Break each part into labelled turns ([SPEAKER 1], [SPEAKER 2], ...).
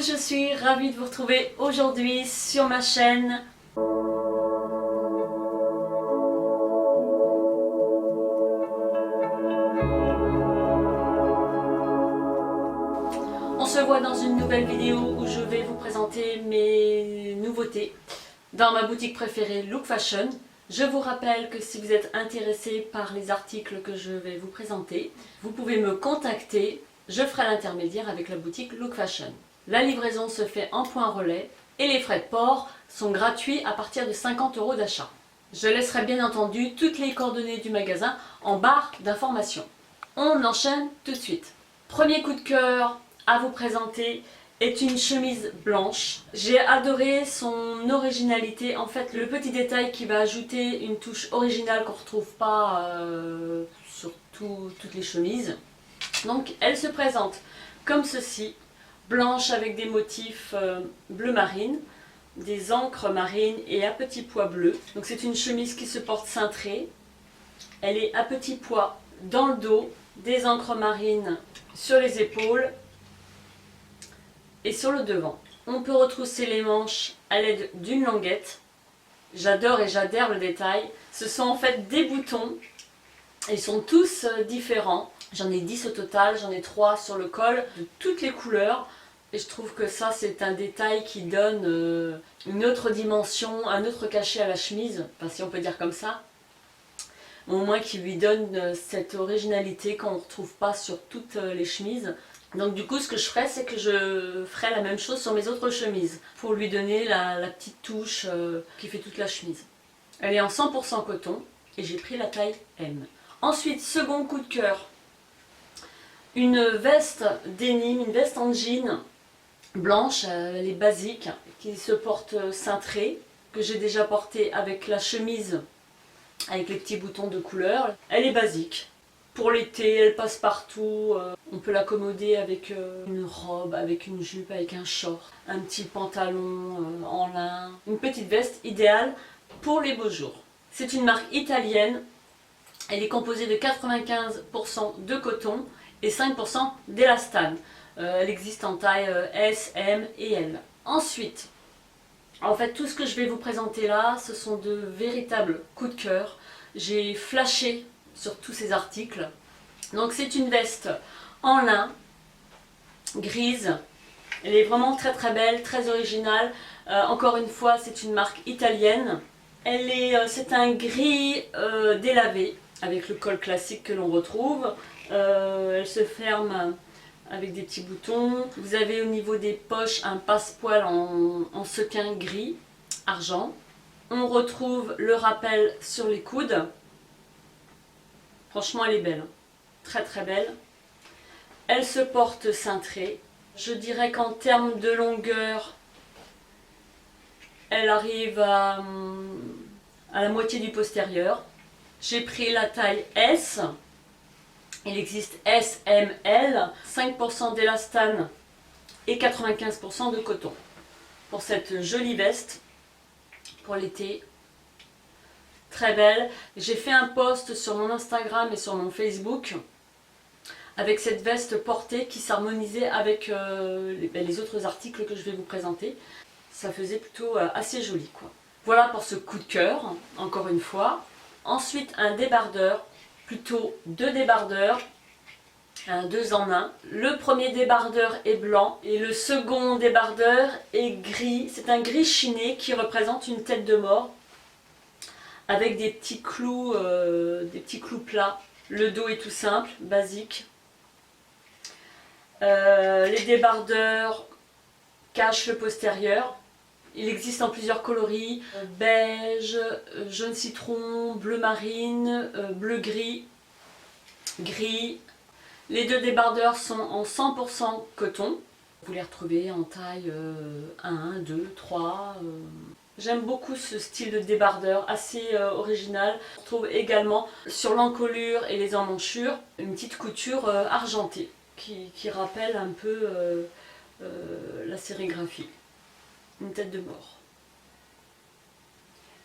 [SPEAKER 1] je suis ravie de vous retrouver aujourd'hui sur ma chaîne. On se voit dans une nouvelle vidéo où je vais vous présenter mes nouveautés dans ma boutique préférée Look Fashion. Je vous rappelle que si vous êtes intéressé par les articles que je vais vous présenter, vous pouvez me contacter, je ferai l'intermédiaire avec la boutique Look Fashion. La livraison se fait en point relais et les frais de port sont gratuits à partir de 50 € d'achat. Je laisserai bien entendu toutes les coordonnées du magasin en barre d'informations. On enchaîne tout de suite. Premier coup de cœur à vous présenter est une chemise blanche. J'ai adoré son originalité, en fait le petit détail qui va ajouter une touche originale qu'on ne retrouve pas sur toutes les chemises. Donc elle se présente comme ceci, blanche avec des motifs bleu marine, des encres marines et à petits pois bleus. Donc c'est une chemise qui se porte cintrée, elle est à petits pois dans le dos, des encres marines sur les épaules et sur le devant. On peut retrousser les manches à l'aide d'une languette. J'adore et j'adhère le détail. Ce sont en fait des boutons. Ils sont tous différents. J'en ai 10 au total, j'en ai 3 sur le col, de toutes les couleurs. Et je trouve que ça c'est un détail qui donne une autre dimension, un autre cachet à la chemise, enfin, si on peut dire comme ça. Au moins qui lui donne cette originalité qu'on ne retrouve pas sur toutes les chemises. Donc du coup ce que je ferai, c'est que je ferai la même chose sur mes autres chemises pour lui donner la petite touche qui fait toute la chemise. Elle est en 100% coton et j'ai pris la taille M. Ensuite, second coup de cœur, une veste denim, une veste en jean blanche, elle est basique, qui se porte cintrée, que j'ai déjà portée avec la chemise avec les petits boutons de couleur. Elle est basique. Pour l'été, elle passe partout, on peut l'accommoder avec une robe, avec une jupe, avec un short, un petit pantalon en lin, une petite veste idéale pour les beaux jours. C'est une marque italienne, elle est composée de 95% de coton et 5% d'élastane. Elle existe en taille S, M et L. Ensuite, en fait tout ce que je vais vous présenter là, ce sont de véritables coups de cœur. J'ai flashé sur tous ces articles. Donc c'est une veste en lin, grise, elle est vraiment très très belle, très originale. Encore une fois, c'est une marque italienne. C'est un gris délavé avec le col classique que l'on retrouve. Elle se ferme avec des petits boutons. Vous avez au niveau des poches un passepoil en sequin gris, argent. On retrouve le rappel sur les coudes. Franchement, elle est belle, très très belle. Elle se porte cintrée. Je dirais qu'en termes de longueur, elle arrive à la moitié du postérieur. J'ai pris la taille S. Il existe S, M, L, 5% d'élastane et 95% de coton. Pour cette jolie veste, pour l'été, très belle. J'ai fait un post sur mon Instagram et sur mon Facebook avec cette veste portée qui s'harmonisait avec les autres articles que je vais vous présenter. Ça faisait plutôt assez joli, quoi. Voilà pour ce coup de cœur, encore une fois. Ensuite, un débardeur, plutôt deux débardeurs, un 2 en 1. Le premier débardeur est blanc et le second débardeur est gris. C'est un gris chiné qui représente une tête de mort avec des petits clous plats. Le dos est tout simple, basique. Les débardeurs cachent le postérieur. Il existe en plusieurs coloris, beige, jaune citron, bleu marine, bleu gris, gris. Les deux débardeurs sont en 100% coton. Vous les retrouvez en taille 1, 2, 3. J'aime beaucoup ce style de débardeur, assez original. On retrouve également sur l'encolure et les emmanchures une petite couture argentée qui rappelle un peu la sérigraphie. Une tête de mort.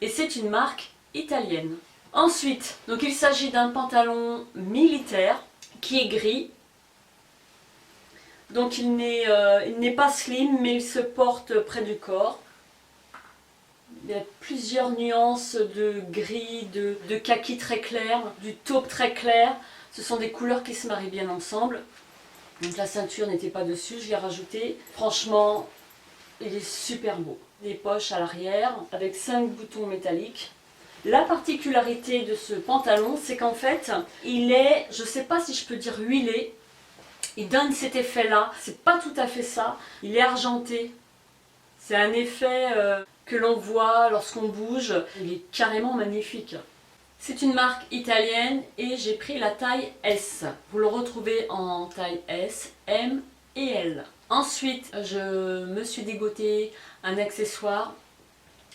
[SPEAKER 1] Et c'est une marque italienne. Ensuite, donc il s'agit d'un pantalon militaire qui est gris. Donc il n'est pas slim, mais il se porte près du corps. Il y a plusieurs nuances de gris, de kaki très clair, du taupe très clair. Ce sont des couleurs qui se marient bien ensemble. Donc la ceinture n'était pas dessus, je l'ai rajoutée. Franchement, il est super beau. Des poches à l'arrière avec 5 boutons métalliques. La particularité de ce pantalon, c'est qu'en fait, il est, je ne sais pas si je peux dire huilé. Il donne cet effet-là. C'est pas tout à fait ça. Il est argenté. C'est un effet que l'on voit lorsqu'on bouge. Il est carrément magnifique. C'est une marque italienne et j'ai pris la taille S. Vous le retrouvez en taille S, M et L. Ensuite, je me suis dégoté un accessoire,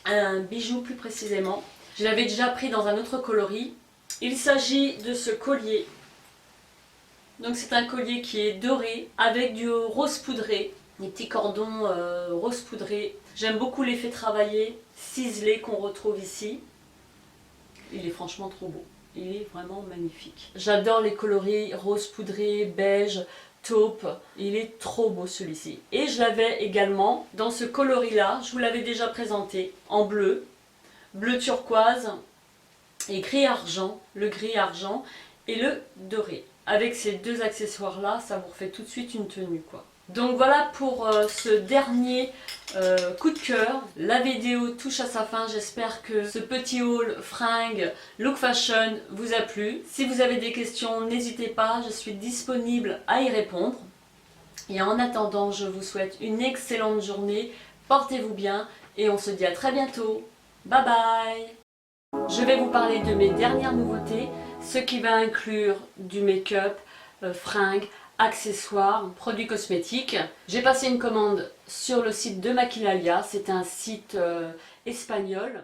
[SPEAKER 1] un bijou plus précisément. Je l'avais déjà pris dans un autre coloris. Il s'agit de ce collier. Donc c'est un collier qui est doré avec du rose poudré, des petits cordons rose poudré. J'aime beaucoup l'effet travaillé, ciselé qu'on retrouve ici. Il est franchement trop beau. Il est vraiment magnifique. J'adore les coloris rose poudré, beige, taupe. Il est trop beau celui-ci. Et je l'avais également dans ce coloris-là. Je vous l'avais déjà présenté en bleu, bleu turquoise et gris argent. Le gris argent et le doré. Avec ces deux accessoires-là, ça vous refait tout de suite une tenue, quoi. Donc voilà pour ce dernier coup de cœur. La vidéo touche à sa fin. J'espère que ce petit haul fringues look fashion vous a plu. Si vous avez des questions, n'hésitez pas. Je suis disponible à y répondre. Et en attendant, je vous souhaite une excellente journée. Portez-vous bien et on se dit à très bientôt. Bye bye. Je vais vous parler de mes dernières nouveautés, ce qui va inclure du make-up, fringues, accessoires, produits cosmétiques. J'ai passé une commande sur le site de Maquilalia, c'est un site espagnol.